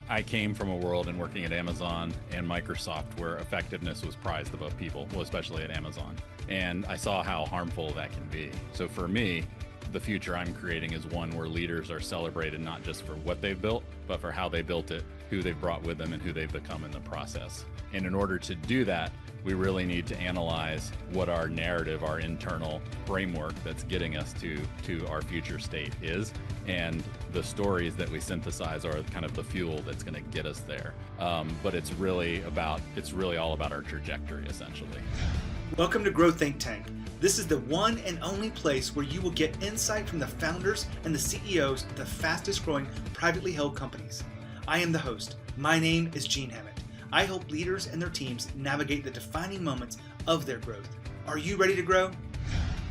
I came from a world in working at Amazon and Microsoft where effectiveness was prized above people, well, especially at Amazon. And I saw how harmful that can be. So for me, the future I'm creating is one where leaders are celebrated not just for what they've built, but for how they built it, who they've brought with them, and who they've become in the process. And in order to do that, we really need to analyze what our narrative, our internal framework that's getting us to our future state is. And the stories that we synthesize are kind of the fuel that's going to get us there. But it's really all about our trajectory, essentially. Welcome to Grow Think Tank. This is the one and only place where you will get insight from the founders and the CEOs of the fastest growing privately held companies. I am the host. My name is Gene Hammett. I help leaders and their teams navigate the defining moments of their growth. Are you ready to grow?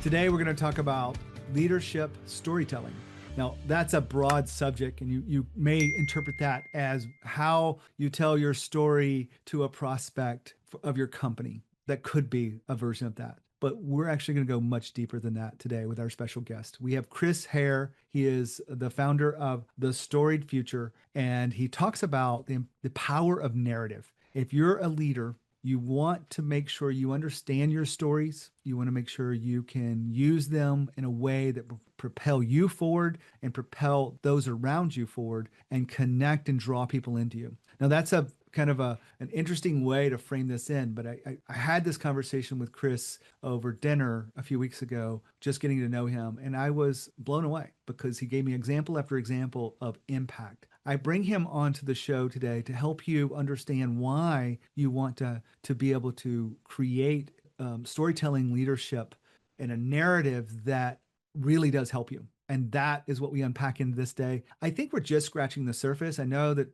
Today, we're going to talk about leadership storytelling. Now, that's a broad subject, and you may interpret that as how you tell your story to a prospect of your company. That could be a version of that. But we're actually going to go much deeper than that today with our special guest. We have Chris Hare. He is the founder of the Storied Future, and he talks about the power of narrative. If you're a leader, you want to make sure you understand your stories. You want to make sure you can use them in a way that will propel you forward and propel those around you forward and connect and draw people into you. Now, that's a kind of an interesting way to frame this in, but I had this conversation with Chris over dinner a few weeks ago, just getting to know him, and I was blown away because he gave me example after example of impact. I bring him onto the show today to help you understand why you want to be able to create storytelling leadership in a narrative that really does help you. And that is what we unpack in this day. I think we're just scratching the surface. I know that,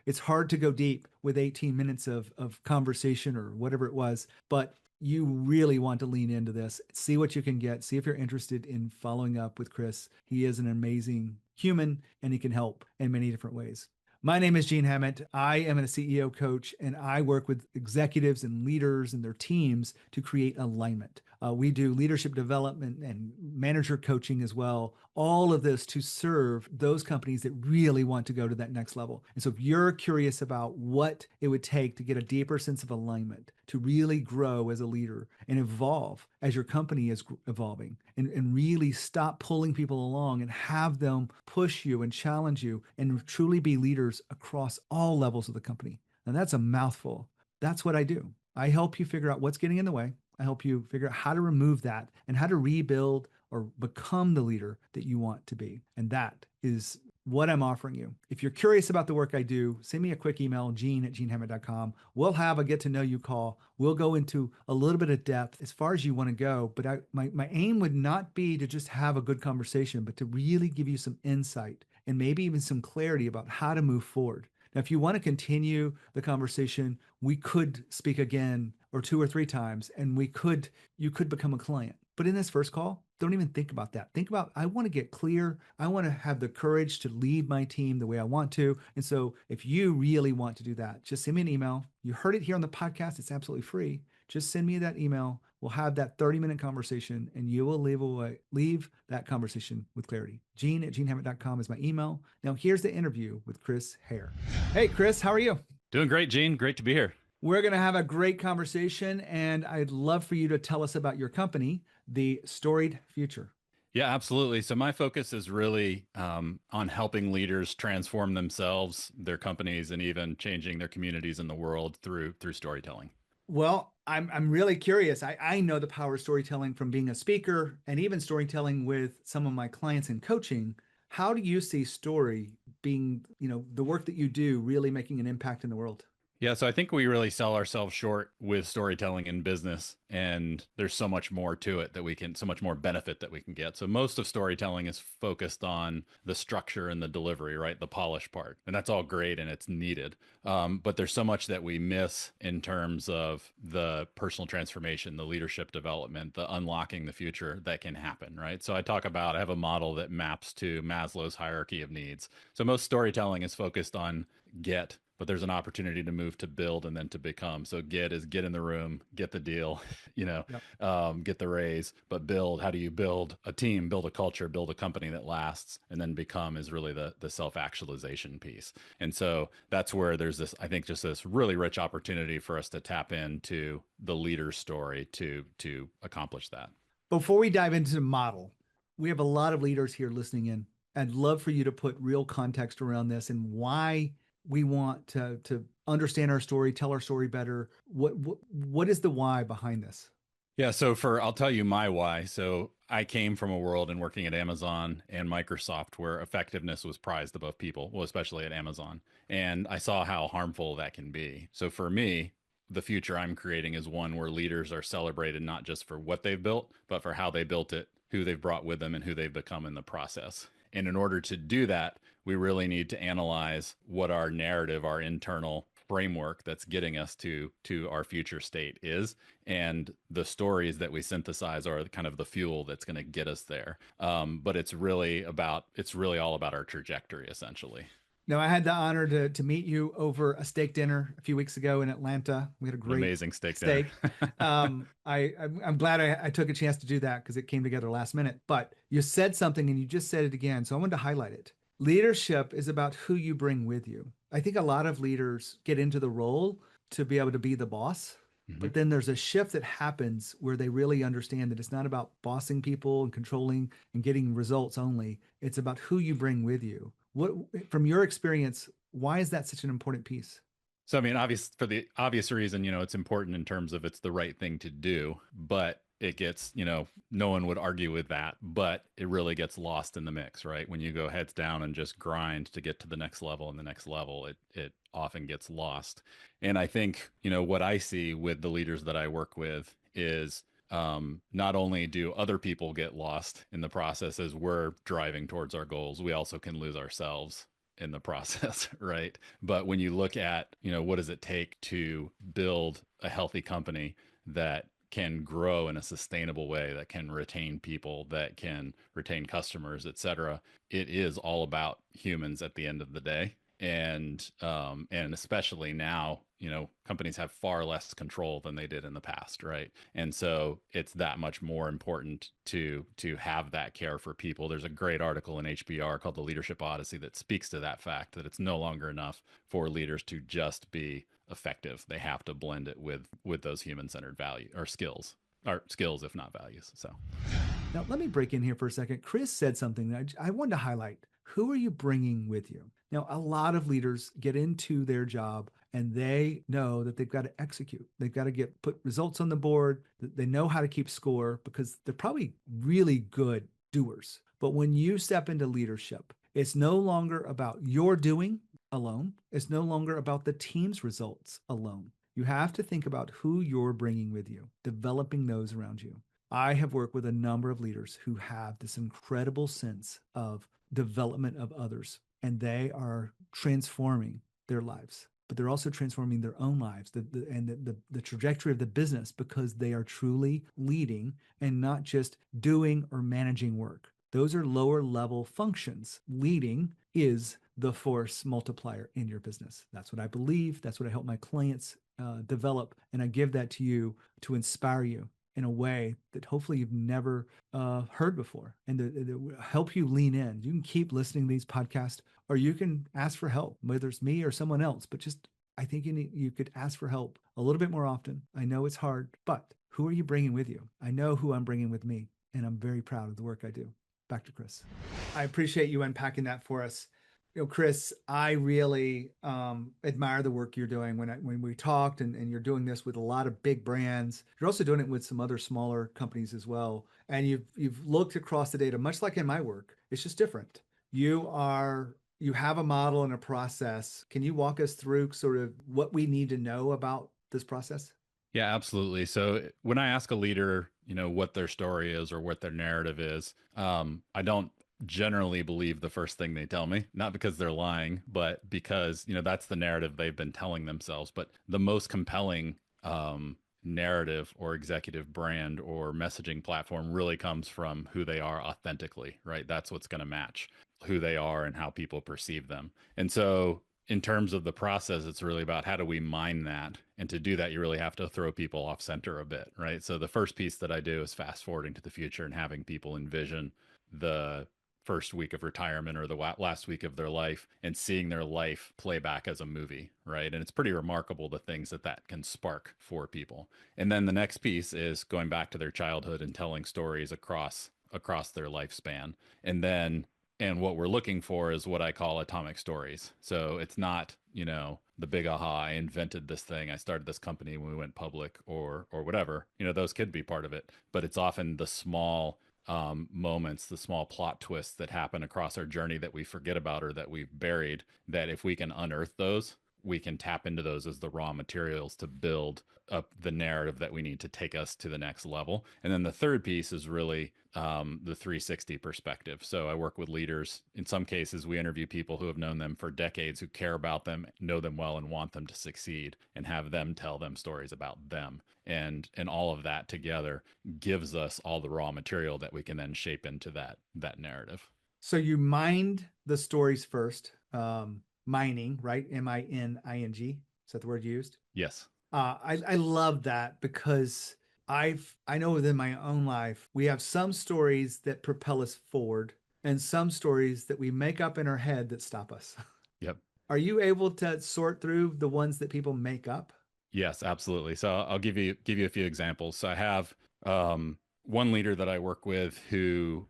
it's hard to go deep with 18 minutes of conversation or whatever it was, but you really want to lean into this, see what you can get, see if you're interested in following up with Chris. He is an amazing human and he can help in many different ways. My name is Gene Hammett. I am a CEO coach, and I work with executives and leaders and their teams to create alignment. We do leadership development and manager coaching as well. All of this to serve those companies that really want to go to that next level. And so if you're curious about what it would take to get a deeper sense of alignment, to really grow as a leader and evolve as your company is evolving, and really stop pulling people along and have them push you and challenge you and truly be leaders across all levels of the company. And that's a mouthful. That's what I do. I help you figure out what's getting in the way. I help you figure out how to remove that and how to rebuild or become the leader that you want to be. And that is what I'm offering you. If you're curious about the work I do, send me a quick email, gene@genehammett.com. We'll have a get to know you call. We'll go into a little bit of depth as far as you want to go. But my aim would not be to just have a good conversation, but to really give you some insight and maybe even some clarity about how to move forward. Now, if you want to continue the conversation, we could speak again or 2 or 3 times, and you could become a client. But in this first call, don't even think about that. Think about, I want to get clear. I want to have the courage to lead my team the way I want to. And so if you really want to do that, just send me an email. You heard it here on the podcast. It's absolutely free. Just send me that email. We'll have that 30-minute conversation, and you will leave that conversation with clarity. Gene@genehammett.com is my email. Now here's the interview with Chris Hare. Hey, Chris, how are you? Doing great, Gene. Great to be here. We're going to have a great conversation, and I'd love for you to tell us about your company, the Storied Future. Yeah, absolutely. So my focus is really on helping leaders transform themselves, their companies, and even changing their communities in the world through storytelling. Well, I'm really curious. I know the power of storytelling from being a speaker and even storytelling with some of my clients in coaching. How do you see story being, the work that you do really making an impact in the world? Yeah, so I think we really sell ourselves short with storytelling in business, and there's so much more to it so much more benefit that we can get. So most of storytelling is focused on the structure and the delivery, right? The polish part. And that's all great and it's needed. But there's so much that we miss in terms of the personal transformation, the leadership development, the unlocking the future that can happen, right? So I have a model that maps to Maslow's hierarchy of needs. So most storytelling is focused on get, but there's an opportunity to move to build and then to become. So get is get in the room, get the deal, Yep. get the raise, but build. How do you build a team, build a culture, build a company that lasts, and then become is really the self actualization piece. And so that's where there's this, I think, just this really rich opportunity for us to tap into the leader's story to accomplish that. Before we dive into the model, we have a lot of leaders here listening in. I'd love for you to put real context around this and why we want to understand our story, tell our story better. What is the why behind this? Yeah, so I'll tell you my why. So I came from a world in working at Amazon and Microsoft where effectiveness was prized above people, well, especially at Amazon. And I saw how harmful that can be. So for me, the future I'm creating is one where leaders are celebrated not just for what they've built, but for how they built it, who they've brought with them, and who they've become in the process. And in order to do that, we really need to analyze what our narrative, our internal framework that's getting us to our future state is, and the stories that we synthesize are kind of the fuel that's going to get us there. But it's really all about our trajectory, essentially. Now, I had the honor to meet you over a steak dinner a few weeks ago in Atlanta. We had a An great amazing steak steak. dinner. I'm glad I took a chance to do that because it came together last minute. But you said something and you just said it again. So I wanted to highlight it. Leadership is about who you bring with you. I think a lot of leaders get into the role to be able to be the boss. But then there's a shift that happens where they really understand that it's not about bossing people and controlling and getting results only. It's about who you bring with you. What, from your experience, why is that such an important piece? So, I mean, for the obvious reason, it's important in terms of it's the right thing to do, but it gets, no one would argue with that, but it really gets lost in the mix, right? When you go heads down and just grind to get to the next level and the next level, it often gets lost. And I think, what I see with the leaders that I work with is not only do other people get lost in the process as we're driving towards our goals, we also can lose ourselves in the process, right? But when you look at, what does it take to build a healthy company that can grow in a sustainable way, that can retain people, that can retain customers, et cetera, it is all about humans at the end of the day. And especially now, companies have far less control than they did in the past, right? And so it's that much more important to have that care for people. There's a great article in HBR called The Leadership Odyssey that speaks to that fact, that it's no longer enough for leaders to just be effective. They have to blend it with those human-centered value or skills if not values. So Now, let me break in here for a second. Chris said something that I wanted to highlight. Who are you bringing with you? Now, a lot of leaders get into their job and they know that they've got to execute. They've got to put results on the board. They know how to keep score because they're probably really good doers. But when you step into leadership, it's no longer about your doing alone. It's no longer about the team's results alone. You have to think about who you're bringing with you, developing those around you. I have worked with a number of leaders who have this incredible sense of development of others, and they are transforming their lives, but they're also transforming their own lives and the trajectory of the business because they are truly leading and not just doing or managing work. Those are lower level functions. Leading is the force multiplier in your business. That's what I believe. That's what I help my clients develop. And I give that to you to inspire you in a way that hopefully you've never heard before, and to help you lean in. You can keep listening to these podcasts, or you can ask for help, whether it's me or someone else. But just, I think you could ask for help a little bit more often. I know it's hard, but who are you bringing with you? I know who I'm bringing with me, and I'm very proud of the work I do. Back to Chris. I appreciate you unpacking that for us. Chris, I really admire the work you're doing. When we talked, and you're doing this with a lot of big brands, you're also doing it with some other smaller companies as well. And you've looked across the data, much like in my work. It's just different. You have a model and a process. Can you walk us through sort of what we need to know about this process? yeah, absolutely. So when I ask a leader, what their story is or what their narrative is, I don't generally believe the first thing they tell me, not because they're lying, but because, that's the narrative they've been telling themselves. But the most compelling narrative or executive brand or messaging platform really comes from who they are authentically, right? That's what's going to match who they are and how people perceive them. And so in terms of the process, it's really about how do we mine that? And to do that, you really have to throw people off center a bit, right? So the first piece that I do is fast forwarding to the future and having people envision the first week of retirement or the last week of their life and seeing their life play back as a movie, right? And it's pretty remarkable the things that that can spark for people. And then the next piece is going back to their childhood and telling stories across their lifespan. And then and what we're looking for is what I call atomic stories. So it's not, the big aha, I invented this thing, I started this company when we went public or whatever. Those could be part of it, but it's often the small moments, the small plot twists that happen across our journey that we forget about or that we've buried, that if we can unearth those, we can tap into those as the raw materials to build up the narrative that we need to take us to the next level. And then the third piece is really the 360 perspective. So I work with leaders. In some cases, we interview people who have known them for decades, who care about them, know them well, and want them to succeed, and have them tell them stories about them. And all of that together gives us all the raw material that we can then shape into that narrative. So you mined the stories first, mining, right? M-I-N-I-N-G. Is that the word you used? Yes. I love that because I know within my own life, we have some stories that propel us forward and some stories that we make up in our head that stop us. Yep. Are you able to sort through the ones that people make up? Yes, absolutely. So I'll give you a few examples. So I have one leader that I work with who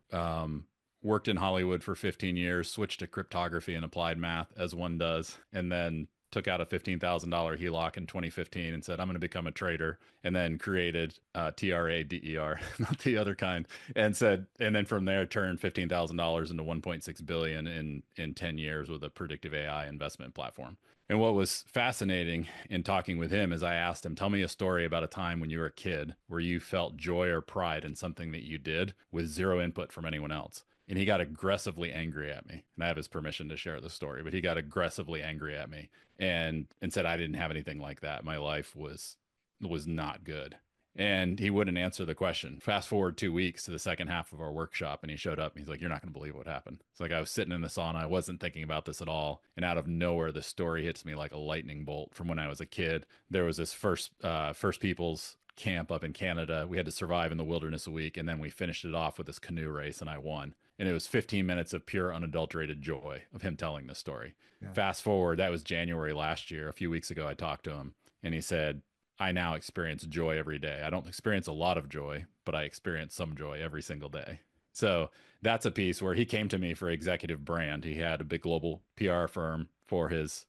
worked in Hollywood for 15 years, switched to cryptography and applied math as one does, and then took out a $15,000 HELOC in 2015 and said, I'm going to become a trader, and then created TRADER, not the other kind, and then from there turned $15,000 into 1.6 billion in 10 years with a predictive AI investment platform. And what was fascinating in talking with him is I asked him, tell me a story about a time when you were a kid where you felt joy or pride in something that you did with zero input from anyone else. And he got aggressively angry at me. And I have his permission to share the story, but he got aggressively angry at me and said I didn't have anything like that. My life was not good. And he wouldn't answer the question. Fast forward 2 weeks to the second half of our workshop, and he showed up and he's like, you're not going to believe what happened. It's like I was sitting in the sauna. I wasn't thinking about this at all. And out of nowhere, the story hits me like a lightning bolt from when I was a kid. There was this First Peoples camp up in Canada. We had to survive in the wilderness a week, and then we finished it off with this canoe race, and I won. And it was 15 minutes of pure unadulterated joy of him telling this story. Yeah. Fast forward, that was January last year. A few weeks ago, I talked to him, and he said, I now experience joy every day. I don't experience a lot of joy, but I experience some joy every single day. So that's a piece where he came to me for executive brand. He had a big global PR firm for his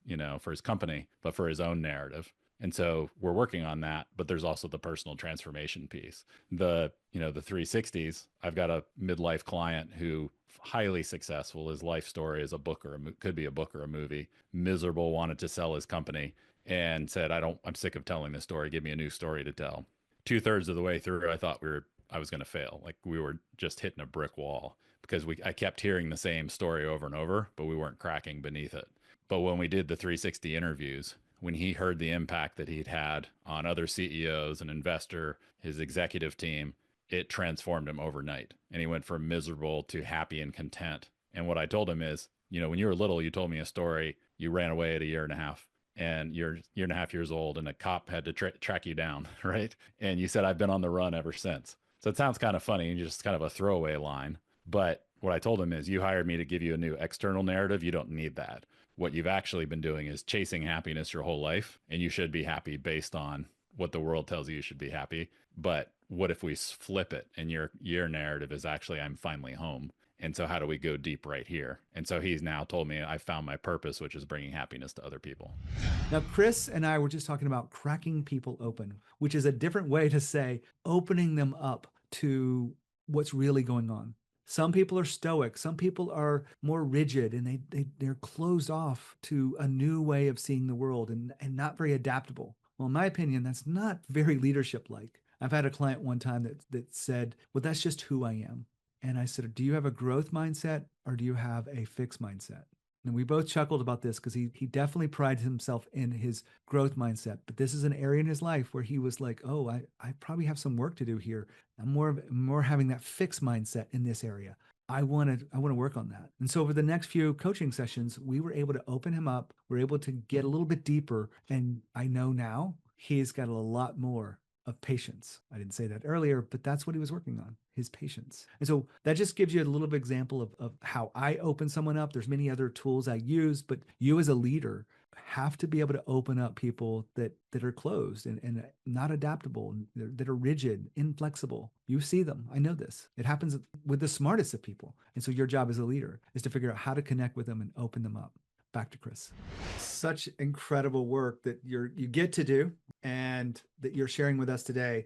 company, but for his own narrative. And so we're working on that, but there's also the personal transformation piece. The 360s, I've got a midlife client who highly successful. His life story is a book could be a book or a movie. Miserable, wanted to sell his company and said, I'm sick of telling this story. Give me a new story to tell. 2/3 of the way through, I thought I was going to fail. Like we were just hitting a brick wall because I kept hearing the same story over and over, but we weren't cracking beneath it. But when we did the 360 interviews, when he heard the impact that he'd had on other CEOs, an investor, his executive team, it transformed him overnight. And he went from miserable to happy and content. And what I told him is, when you were little, you told me a story, you ran away at a year and a half. And you're 1.5 years old and a cop had to track you down, right? And you said, I've been on the run ever since. So it sounds kind of funny, just kind of a throwaway line. But what I told him is, you hired me to give you a new external narrative. You don't need that. What you've actually been doing is chasing happiness your whole life. And you should be happy based on what the world tells you should be happy. But what if we flip it and your narrative is actually, I'm finally home. And so how do we go deep right here? And so he's now told me I found my purpose, which is bringing happiness to other people. Now, Chris and I were just talking about cracking people open, which is a different way to say opening them up to what's really going on. Some people are stoic. Some people are more rigid and they're closed off to a new way of seeing the world and not very adaptable. Well, in my opinion, that's not very leadership-like. I've had a client one time that said, well, that's just who I am. And I said, do you have a growth mindset or do you have a fixed mindset? And we both chuckled about this because he definitely prides himself in his growth mindset. But this is an area in his life where he was like, oh, I probably have some work to do here. I'm more having that fixed mindset in this area. I want to work on that. And so over the next few coaching sessions, we were able to open him up. We're able to get a little bit deeper. And I know now he's got a lot more of patience. I didn't say that earlier, but that's what he was working on, his patience. And so that just gives you a little bit example of how I open someone up. There's many other tools I use, but you as a leader have to be able to open up people that are closed and not adaptable, that are rigid, inflexible. You see them. I know this. It happens with the smartest of people. And so your job as a leader is to figure out how to connect with them and open them up. Back to Chris. Such incredible work that you get to do and that you're sharing with us today.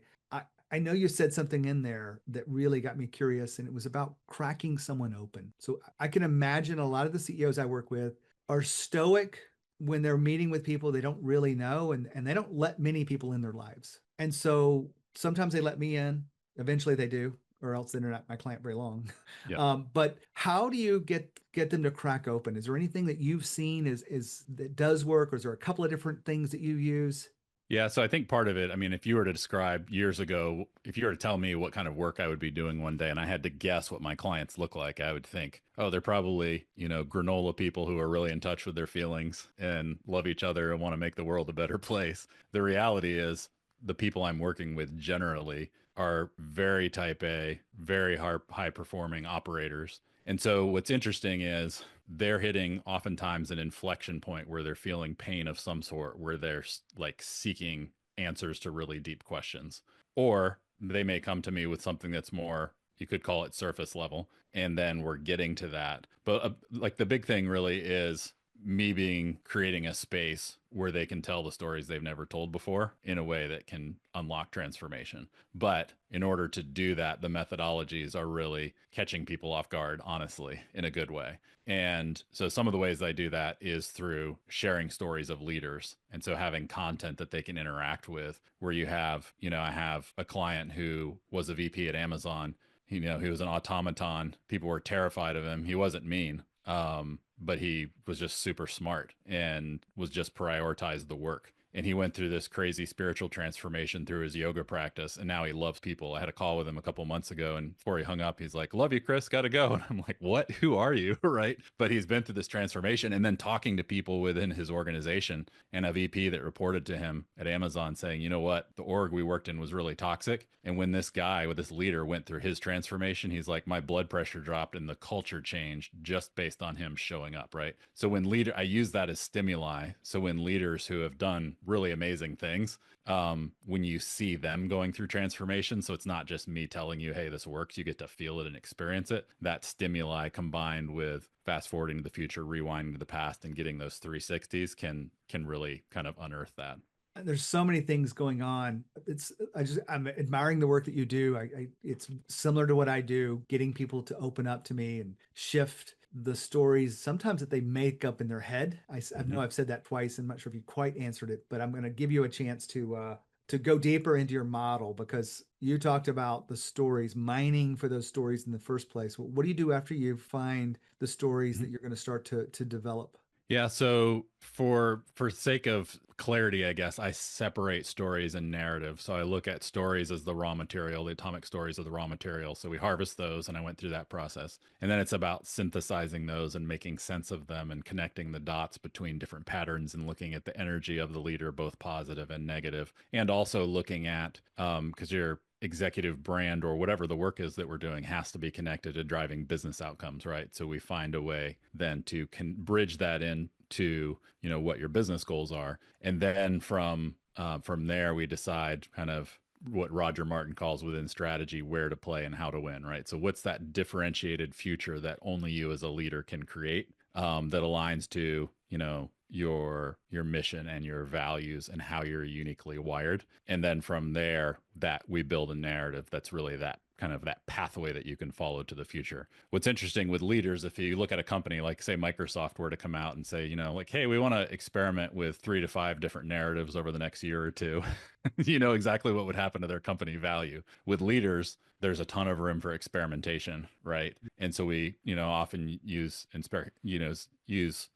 I know you said something in there that really got me curious, and it was about cracking someone open. So I can imagine a lot of the CEOs I work with are stoic when they're meeting with people they don't really know, and they don't let many people in their lives. And so sometimes they let me in, eventually they do, or else they're not my client very long. Yeah. But how do you get them to crack open? Is there anything that you've seen is that does work, or is there a couple of different things that you use? Yeah, so I think part of it, I mean, if you were to describe years ago, if you were to tell me what kind of work I would be doing one day and I had to guess what my clients look like, I would think, oh, they're probably, granola people who are really in touch with their feelings and love each other and want to make the world a better place. The reality is the people I'm working with generally are very type A, very high performing operators. And so what's interesting is they're hitting oftentimes an inflection point where they're feeling pain of some sort, where they're like seeking answers to really deep questions. Or they may come to me with something that's more, you could call it surface level, and then we're getting to that. But like the big thing really is me creating a space where they can tell the stories they've never told before in a way that can unlock transformation. But in order to do that, the methodologies are really catching people off guard, honestly, in a good way. And so some of the ways I do that is through sharing stories of leaders. And so having content that they can interact with, where you have, I have a client who was a VP at Amazon. He was an automaton. People were terrified of him. He wasn't mean. But he was just super smart and was just prioritized the work. And he went through this crazy spiritual transformation through his yoga practice. And now he loves people. I had a call with him a couple months ago. And before he hung up, he's like, love you, Chris, got to go. And I'm like, what? Who are you? Right. But he's been through this transformation and then talking to people within his organization, and a VP that reported to him at Amazon saying, you know what? The org we worked in was really toxic. And when this leader went through his transformation, he's like, my blood pressure dropped and the culture changed just based on him showing up. Right. So I use that as stimuli. So when leaders who have done really amazing things, when you see them going through transformation, so it's not just me telling you, hey, this works, you get to feel it and experience it. That stimuli combined with fast forwarding to the future, rewinding to the past, and getting those 360s can really kind of unearth that. There's so many things going on. I'm admiring the work that you do. It's similar to what I do, getting people to open up to me and shift the stories sometimes that they make up in their head. I know I've said that twice. I'm not sure if you quite answered it, but I'm going to give you a chance to go deeper into your model, because you talked about the stories, mining for those stories in the first place. What do you do after you find the stories that you're going to start to develop? Yeah, so for sake of clarity, I guess I separate stories and narrative. So I look at stories as the raw material, the atomic stories are the raw material. So we harvest those, and I went through that process. And then it's about synthesizing those and making sense of them and connecting the dots between different patterns and looking at the energy of the leader, both positive and negative. And also looking at, because your executive brand or whatever the work is that we're doing has to be connected to driving business outcomes, right? So we find a way then to bridge that into what your business goals are, and then from there we decide kind of what Roger Martin calls within strategy where to play and how to win, right? So what's that differentiated future that only you as a leader can create, that aligns to your mission and your values and how you're uniquely wired. And then from there, that we build a narrative that's really that kind of that pathway that you can follow to the future. What's interesting with leaders, if you look at a company like, say, Microsoft were to come out and say, like, hey, we want to experiment with 3 to 5 different narratives over the next year or two, you know exactly what would happen to their company value. With leaders, there's a ton of room for experimentation, right? And so we, often use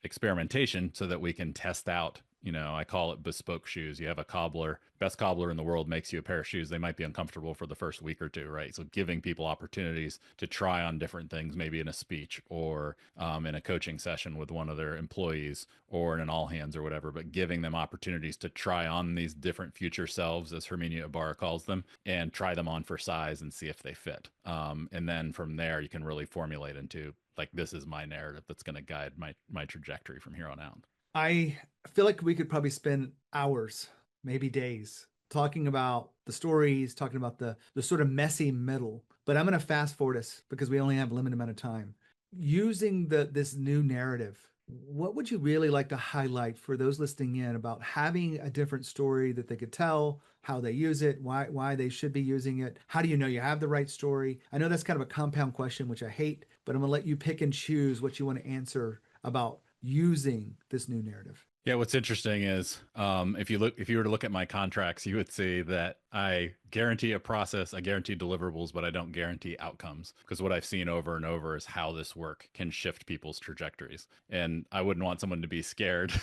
experimentation so that we can test out I call it bespoke shoes. You have a cobbler, best cobbler in the world makes you a pair of shoes. They might be uncomfortable for the first week or two, right? So giving people opportunities to try on different things, maybe in a speech or in a coaching session with one of their employees or in an all hands or whatever, but giving them opportunities to try on these different future selves, as Herminia Ibarra calls them, and try them on for size and see if they fit. And then from there, you can really formulate into like, this is my narrative that's going to guide my trajectory from here on out. I feel like we could probably spend hours, maybe days, talking about the stories, talking about the sort of messy middle. But I'm going to fast forward us because we only have a limited amount of time. Using this new narrative, what would you really like to highlight for those listening in about having a different story that they could tell, how they use it, why they should be using it? How do you know you have the right story? I know that's kind of a compound question, which I hate, but I'm going to let you pick and choose what you want to answer about using this new narrative. Yeah, what's interesting is if you were to look at my contracts, you would see that I guarantee a process, I guarantee deliverables, but I don't guarantee outcomes, because what I've seen over and over is how this work can shift people's trajectories. And I wouldn't want someone to be scared,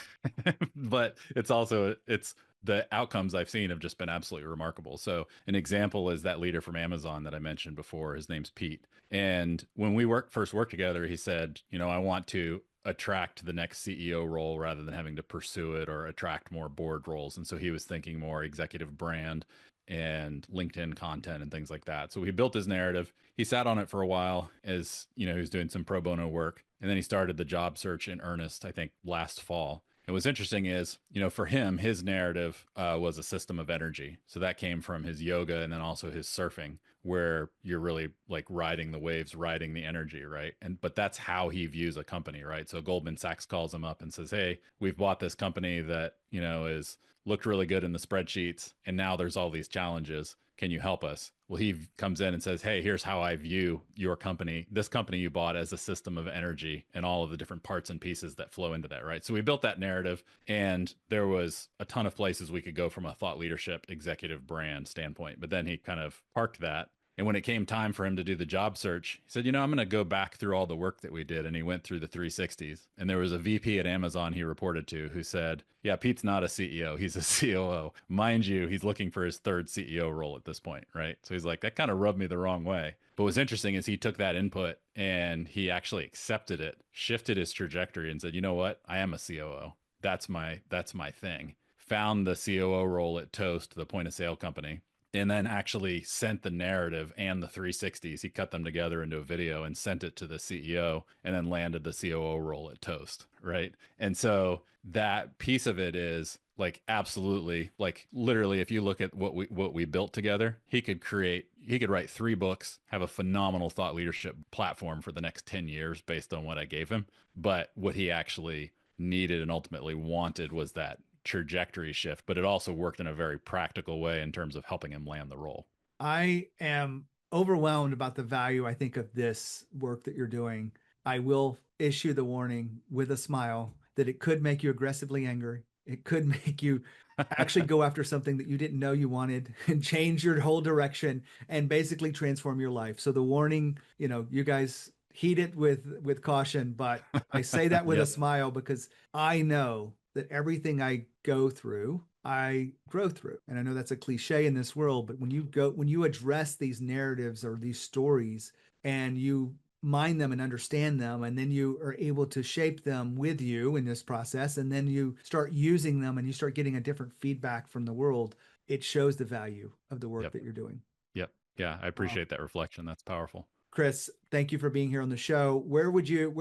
but it's the outcomes I've seen have just been absolutely remarkable. So an example is that leader from Amazon that I mentioned before. His name's Pete. And when we first worked together, he said, I want to attract the next CEO role rather than having to pursue it or attract more board roles. And so he was thinking more executive brand and LinkedIn content and things like that. So he built his narrative. He sat on it for a while as, he was doing some pro bono work. And then he started the job search in earnest, I think last fall. And what's interesting is, for him, his narrative was a system of energy. So that came from his yoga and then also his surfing, where you're really like riding the waves, riding the energy, right? But that's how he views a company, right? So Goldman Sachs calls him up and says, hey, we've bought this company that, is looked really good in the spreadsheets, and now there's all these challenges. Can you help us? Well, he comes in and says, hey, here's how I view your company, this company you bought, as a system of energy and all of the different parts and pieces that flow into that, right? So we built that narrative, and there was a ton of places we could go from a thought leadership executive brand standpoint. But then he kind of parked that. And when it came time for him to do the job search, he said, I'm going to go back through all the work that we did. And he went through the 360s. And there was a VP at Amazon he reported to who said, yeah, Pete's not a CEO. He's a COO. Mind you, he's looking for his third CEO role at this point, right? So he's like, that kind of rubbed me the wrong way. But what's interesting is he took that input and he actually accepted it, shifted his trajectory and said, you know what? I am a COO. That's my thing. Found the COO role at Toast, the point of sale company, and then actually sent the narrative and the 360s. He cut them together into a video and sent it to the CEO, and then landed the COO role at Toast, right? And so that piece of it is like, absolutely, like literally, if you look at what we built together, he could write 3 books, have a phenomenal thought leadership platform for the next 10 years based on what I gave him. But what he actually needed and ultimately wanted was that trajectory shift, but it also worked in a very practical way in terms of helping him land the role. I am overwhelmed about the value, I think, of this work that you're doing. I will issue the warning with a smile that it could make you aggressively angry. It could make you actually go after something that you didn't know you wanted and change your whole direction and basically transform your life. So the warning, you guys heed it with caution, but I say that with a smile because I know that everything I go through, I grow through. And I know that's a cliche in this world, but when you address these narratives or these stories and you mind them and understand them, and then you are able to shape them with you in this process, and then you start using them and you start getting a different feedback from the world, it shows the value of the work that you're doing. Yep. Yeah. I appreciate that reflection. That's powerful. Chris, thank you for being here on the show. Where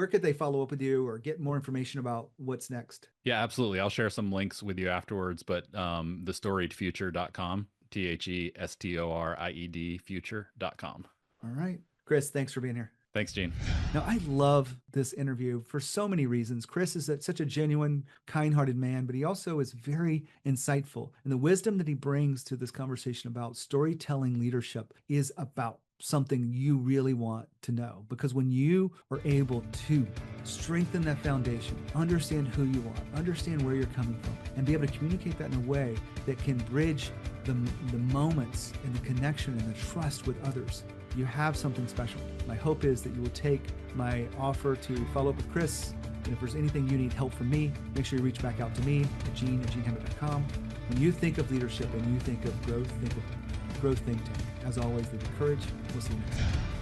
could they follow up with you or get more information about what's next? Yeah, absolutely. I'll share some links with you afterwards, but thestoriedfuture.com, THESTORIED future.com. All right. Chris, thanks for being here. Thanks, Gene. Now, I love this interview for so many reasons. Chris is such a genuine, kind-hearted man, but he also is very insightful. And the wisdom that he brings to this conversation about storytelling leadership is about something you really want to know. Because when you are able to strengthen that foundation, understand who you are, understand where you're coming from, and be able to communicate that in a way that can bridge the moments and the connection and the trust with others, you have something special. My hope is that you will take my offer to follow up with Chris And if there's anything you need help from me, make sure you reach back out to me at gene@genehammett.com. When you think of leadership and you think of growth, think of Growth Think Tank. As always, live with courage. We'll see you next time.